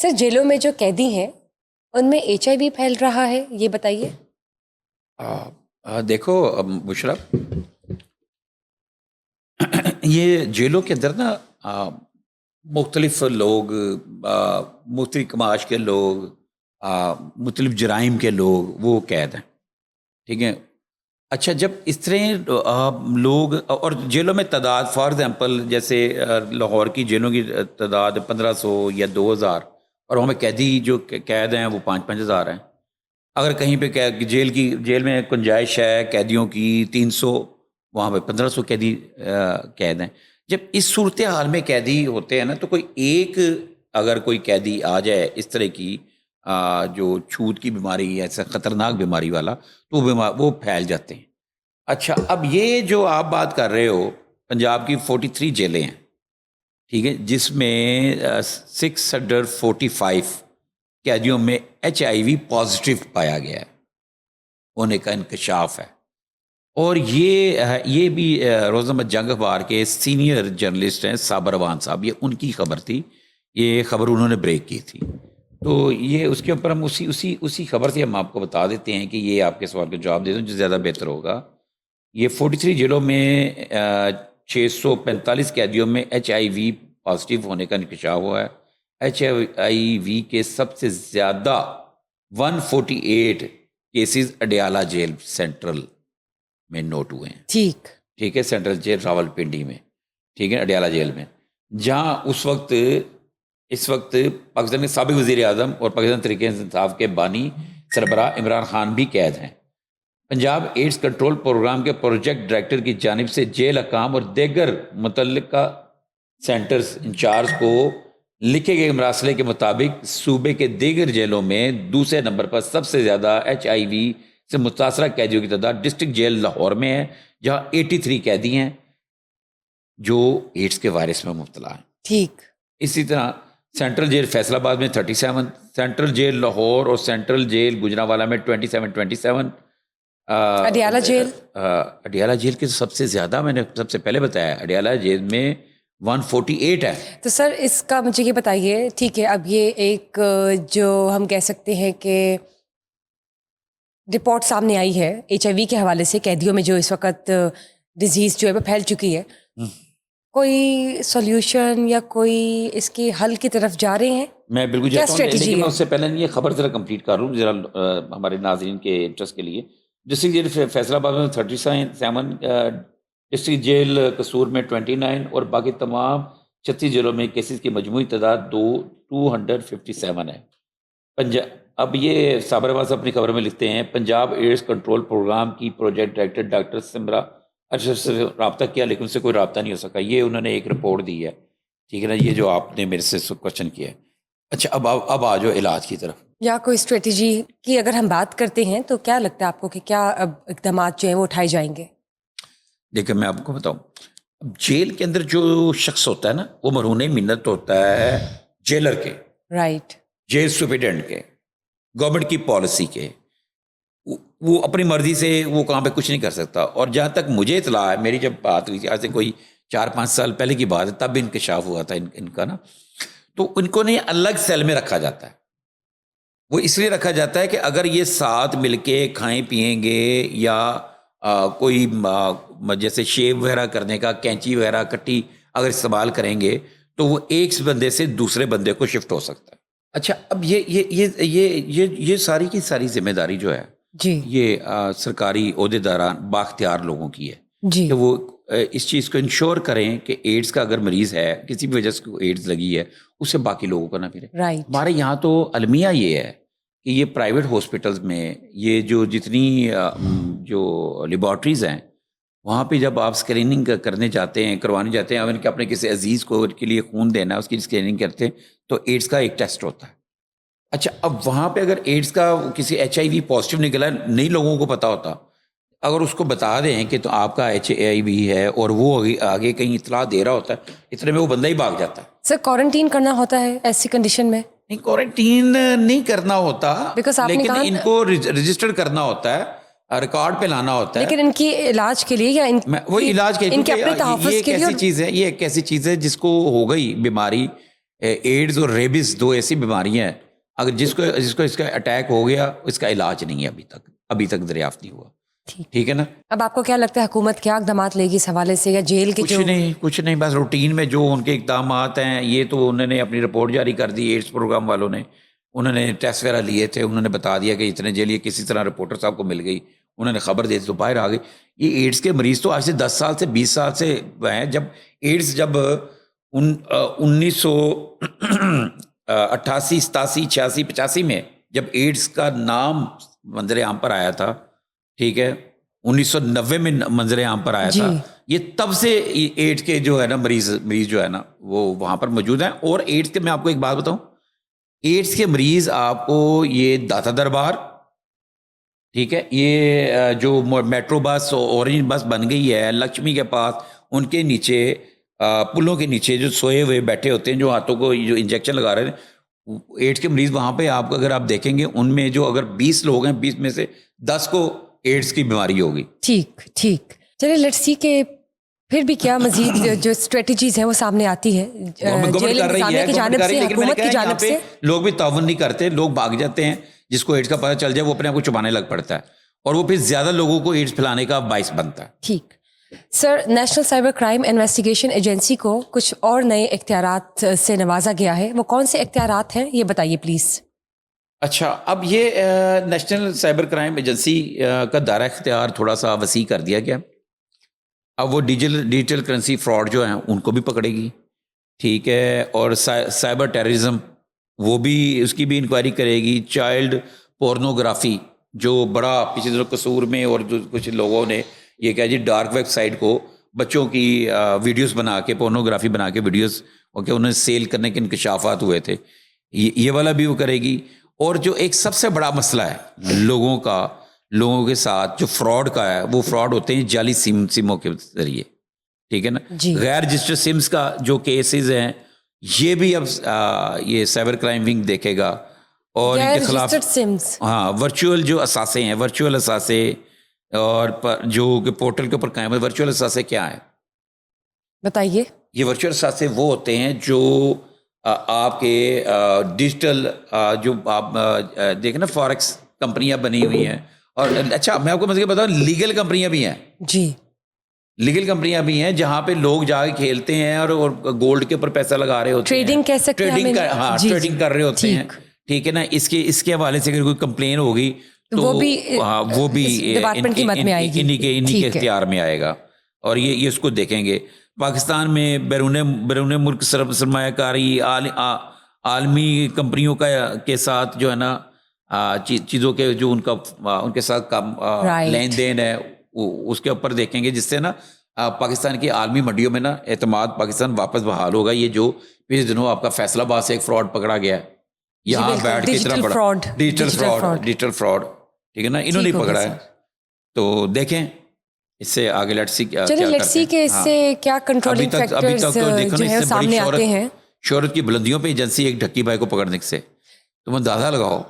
سر جیلوں میں جو قیدی ہیں ان میں HIV پھیل رہا ہے، یہ بتائیے۔ دیکھو مشرف، یہ جیلوں کے اندر نا مختلف لوگ، مختلف کماش کے لوگ، مختلف جرائم کے لوگ وہ قید ہیں، ٹھیک ہے۔ اچھا، جب اس طرح لوگ اور جیلوں میں تعداد، فار ایگزامپل جیسے لاہور کی جیلوں کی تعداد 1500 یا 2000، اور وہاں میں قیدی جو قید ہیں وہ 5,000 ہیں۔ اگر کہیں پہ جیل میں گنجائش ہے قیدیوں کی 300، وہاں پہ 1500 قیدی قید ہیں۔ جب اس صورتحال میں قیدی ہوتے ہیں نا، تو اگر کوئی قیدی آ جائے اس طرح کی جو چھوت کی بیماری ہے، ایسا خطرناک بیماری والا، تو وہ پھیل جاتے ہیں۔ اچھا، اب یہ جو آپ بات کر رہے ہو، پنجاب کی 43 جیلیں ہیں، ٹھیک ہے، جس میں 645 قیدیوں میں HIV پازیٹیو پایا گیا ہے، ہونے کا انکشاف ہے۔ اور یہ بھی روزنامہ جنگ اخبار کے سینئر جرنلسٹ ہیں صابر اوان صاحب، یہ ان کی خبر تھی، یہ خبر انہوں نے بریک کی تھی۔ تو یہ اس کے اوپر ہم اسی خبر سے ہم آپ کو بتا دیتے ہیں کہ یہ آپ کے سوال کا جواب دے دوں جو زیادہ بہتر ہوگا۔ یہ 43 جیلوں میں 645 قیدیوں میں HIV پازیٹیو ہونے کا انکشاف ہوا ہے۔ HIV کے سب سے زیادہ 148 کیسز اڈیالہ جیل سینٹرل میں نوٹ ہوئے ہیں، ٹھیک ہے، سینٹرل جیل راول پنڈی میں، ٹھیک ہے، اڈیالہ جیل میں، جہاں اس وقت پاکستان کے سابق وزیر اعظم اور پاکستان تحریک انصاف کے بانی سربراہ عمران خان بھی قید ہیں۔ پنجاب ایڈز کنٹرول پروگرام کے پروجیکٹ ڈائریکٹر کی جانب سے جیل حکام اور دیگر متعلقہ سینٹرز انچارج کو لکھے گئے مراسلے کے مطابق صوبے کے دیگر جیلوں میں دوسرے نمبر پر سب سے زیادہ HIV سے متاثرہ قیدیوں کی تعداد ڈسٹرکٹ جیل لاہور میں ہے، جہاں 83 قیدی ہیں جو ایڈز کے وائرس میں مبتلا ہیں۔ ٹھیک، اسی طرح سینٹرل جیل فیصل آباد میں 37، سینٹرل جیل لاہور اور سینٹرل جیل گجرانوالہ میں 27۔ اڈیالہ جیل کے سب سے زیادہ میں نے سب سے پہلے بتایا، اڈیالہ جیل میں 148 ہے۔ تو سر اس کا مجھے یہ بتائیے، ٹھیک ہے، اب یہ ایک جو ہم کہہ سکتے ہیں کہ رپورٹ سامنے آئی ہے HIV کے حوالے سے قیدیوں میں جو اس وقت ڈیزیز جو ہے وہ پھیل چکی ہے، کوئی سولوشن یا کوئی اس کے حل کی طرف جا رہے ہیں؟ میں بالکل جاتا ہوں، لیکن میں اس سے پہلے یہ خبر ذرا کمپلیٹ کر لوں ذرا ہمارے ناظرین کے انٹرسٹ کے لیے۔ ڈسٹرکٹ جیل فیصل آباد میں 37، ڈسٹرکٹ جیل قصور میں 29، اور باقی تمام 36 جیلوں میں کیسز کی مجموعی تعداد 257 ہے۔ اب یہ صابر اوان صاحب اپنی خبر میں لکھتے ہیں، پنجاب ایڈز کنٹرول پروگرام کی پروجیکٹ ڈائریکٹر ڈاکٹر سمرا ارشد سے رابطہ کیا، لیکن ان سے کوئی رابطہ نہیں ہو سکا۔ یہ انہوں نے ایک رپورٹ دی ہے، ٹھیک ہے نا، یہ جو آپ نے میرے سے کوشچن کیا ہے۔ اچھا، اب آ جاؤ علاج کی طرف، یا کوئی اسٹریٹجی کی اگر ہم بات کرتے ہیں تو کیا لگتا ہے آپ کو کہ کیا اب اقدامات جو ہیں وہ اٹھائے جائیں گے؟ دیکھیں میں آپ کو بتاؤں، جیل کے اندر جو شخص ہوتا ہے نا، وہ مرہون منت ہوتا ہے جیلر کے، رائٹ، جیل سپرنٹینڈنٹ کے، گورنمنٹ کی پالیسی کے، وہ اپنی مرضی سے وہ کہاں پہ کچھ نہیں کر سکتا۔ اور جہاں تک مجھے اطلاع ہے، میری جب بات ہوئی تھی آج سے کوئی 4-5 سال پہلے کی بات ہے، تب بھی انکشاف ہوا تھا ان کا نا، تو ان کو نہیں الگ سیل میں رکھا جاتا ہے۔ وہ اس لیے رکھا جاتا ہے کہ اگر یہ ساتھ مل کے کھائیں پیئیں گے یا کوئی جیسے شیو وغیرہ کرنے کا کینچی وغیرہ کٹی اگر استعمال کریں گے تو وہ ایک بندے سے دوسرے بندے کو شفٹ ہو سکتا ہے۔ اچھا، اب یہ ساری کی ساری ذمہ داری جو ہے جی، یہ سرکاری عہدیداران بااختیار لوگوں کی ہے جی، کہ وہ اس چیز کو انشور کریں کہ ایڈز کا اگر مریض ہے، کسی بھی وجہ سے ایڈز لگی ہے، اسے باقی لوگوں کو نہ پھرے۔ رائٹ، ہمارے یہاں تو المیہ یہ ہے کہ یہ پرائیویٹ ہاسپٹلز میں یہ جو جتنی جو لیبارٹریز ہیں، وہاں پہ جب آپ اسکریننگ کرنے جاتے ہیں، کروانے جاتے ہیں، اگر کہ اپنے کسی عزیز کو کے لیے خون دینا ہے، اس کی اسکریننگ کرتے ہیں تو ایڈز کا ایک ٹیسٹ ہوتا ہے۔ اچھا، اب وہاں پہ اگر ایڈز کا کسی HIV پازیٹیو نکلا، نہیں لوگوں کو پتا ہوتا، اگر اس کو بتا دیں کہ تو آپ کا HIV ہے اور وہ آگے کہیں اطلاع دے رہا ہوتا ہے، اتنے میں وہ بندہ ہی بھاگ جاتا ہے۔ سر کوارنٹین کرنا ہوتا ہے ایسی کنڈیشن میں؟ نہیں، کوارنٹین نہیں کرنا ہوتا، لیکن ان کو رجسٹر کرنا ہوتا ہے، ریکارڈ پہ لانا ہوتا ہے، لیکن ان کی علاج کے لیے یا وہ علاج کے ان کے اپنے تحفظ کے لیے، یہ ایک ایسی چیز ہے جس کو ہو گئی بیماری ایڈز اور ریبس 2 ایسی بیماریاں ہیں اگر جس کو اس کا اٹیک ہو گیا اس کا علاج نہیں ہے ابھی تک دریافت نہیں ہوا. ٹھیک ہے نا. اب آپ کو کیا لگتا ہے حکومت کیا اقدامات لے گی اس حوالے سے, یا جیل کے کچھ نہیں بس روٹین میں جو ان کے اقدامات ہیں یہ تو انہوں نے اپنی رپورٹ جاری کر دی ایڈس پروگرام والوں نے, انہوں نے ٹیسٹ وغیرہ لیے تھے, انہوں نے بتا دیا کہ اتنے جیل, یہ کسی طرح رپورٹر صاحب کو مل گئی, انہوں نے خبر دی تو باہر آ گئی. یہ ایڈس کے مریض تو آج سے 10 سال سے 20 سال سے ہیں. جب ایڈس 1988 87 86 85 میں جب ایڈس کا نام منظر عام پر آیا تھا, ٹھیک ہے, 1990 میں منظر عام پر آیا تھا, یہ تب سے ایڈس کے جو ہے نا مریض جو ہے نا وہ وہاں پر موجود ہیں. اور ایڈس کے میں آپ کو ایک بات بتاؤں, ایڈس کے مریض آپ کو یہ داتا دربار, ٹھیک ہے, یہ جو میٹرو بس اورنج بس بن گئی ہے لکشمی کے پاس, ان کے نیچے پلوں کے نیچے جو سوئے ہوئے بیٹھے ہوتے ہیں جو ہاتھوں کو جو انجیکشن لگا رہے ہیں, ایڈس کے مریض وہاں پہ آپ کو اگر آپ دیکھیں گے ان میں جو اگر 20 لوگ ہیں 20 میں سے 10 کو ایڈس کی بیماری ہوگی. ٹھیک چلیے لیٹس سی کہ پھر بھی کیا مزید جو اسٹریٹجیز ہیں وہ سامنے آتی ہے جیل انتظامیہ کی جانب سے, حکومت کی جانب سے. لوگ بھی تعاون نہیں کرتے, لوگ بھاگ جاتے ہیں, جس کو ایڈس کا پتہ چل جائے وہ اپنے آپ کو چھپانے لگ پڑتا ہے اور وہ پھر زیادہ لوگوں کو ایڈس پھیلانے کا باعث بنتا ہے. ٹھیک sir, national cyber crime investigation agency کو کچھ اور نئے اختیارات سے نوازا گیا ہے, وہ کون سے اختیارات ہیں یہ بتائیے پلیز. اچھا, اب یہ نیشنل سائبر کرائم ایجنسی کا دائرہ اختیار تھوڑا سا وسیع کر دیا گیا. اب وہ ڈیجیٹل کرنسی فراڈ جو ہیں ان کو بھی پکڑے گی, ٹھیک ہے, اور سائبر ٹیررزم وہ بھی اس کی بھی انکوائری کرے گی. چائلڈ پورنوگرافی جو بڑا پچھلے دنوں قصور میں اور کچھ لوگوں نے یہ کہا جی ڈارک ویب سائٹ کو بچوں کی ویڈیوز بنا کے پورنوگرافی بنا کے ویڈیوز انہوں نے سیل کرنے کے انکشافات ہوئے تھے, یہ والا بھی وہ کرے گی. اور جو ایک سب سے بڑا مسئلہ ہے لوگوں کے ساتھ جو فراڈ کا ہے, وہ فراڈ ہوتے ہیں جعلی سموں کے ذریعے, ٹھیک ہے نا. غیر رجسٹرڈ سمز کا جو کیسز ہیں یہ بھی اب یہ سائبر کرائم ونگ دیکھے گا, اور ان کے خلاف ورچوئل جو اثاثے ہیں, ورچوئل اثاثے اور جو پورٹل کے اوپر قائم ہے. ورچوئل اثاثے کیا ہیں بتائیے. یہ ورچوئل اثاثے وہ ہوتے ہیں جو آپ کے ڈیجیٹل جو آپ دیکھیں نا فارکس کمپنیاں بنی ہوئی ہیں, اور اچھا میں آپ کو مزید بتاؤں لیگل کمپنیاں بھی ہیں. جی, لیگل کمپنیاں بھی ہیں جہاں پہ لوگ جا کے کھیلتے ہیں اور گولڈ کے اوپر پیسہ لگا رہے ہوتے ہیں, ٹریڈنگ کہہ سکتے ہیں, ٹریڈنگ کر رہے ہوتے ہیں, ٹھیک ہے نا. اس کے حوالے سے اگر کوئی کمپلین ہوگی تو وہ بھی ڈپارٹمنٹ کی مد میں آئے گی, انہی کے اختیار میں آئے گا, اور یہ اس کو دیکھیں گے. پاکستان میں بیرون ملک سرمایہ کاری عالمی کمپنیوں کے ساتھ جو ہے نا چیزوں کے جو ان کے ساتھ لین دین ہے اس کے اوپر دیکھیں گے, جس سے نا پاکستان کی عالمی منڈیوں میں نا اعتماد پاکستان واپس بحال ہوگا. یہ جو پچھلے دنوں آپ کا فیصل آباد سے ایک فراڈ پکڑا گیا ہے, یہاں بیٹھ کے اتنا بڑا ڈیجیٹل فراڈ, ٹھیک ہے نا, انہوں نے پکڑا ہے. تو دیکھیں اس سے آگے لیٹس سی کہ اس سے کیا کنٹرولنگ فیکٹرز جو ہے سامنے آتے ہیں. شہرت کی بلندیوں پہ ایجنسی ایک ڈھکی بھائی کو پکڑنے سے تم اندازہ لگاؤ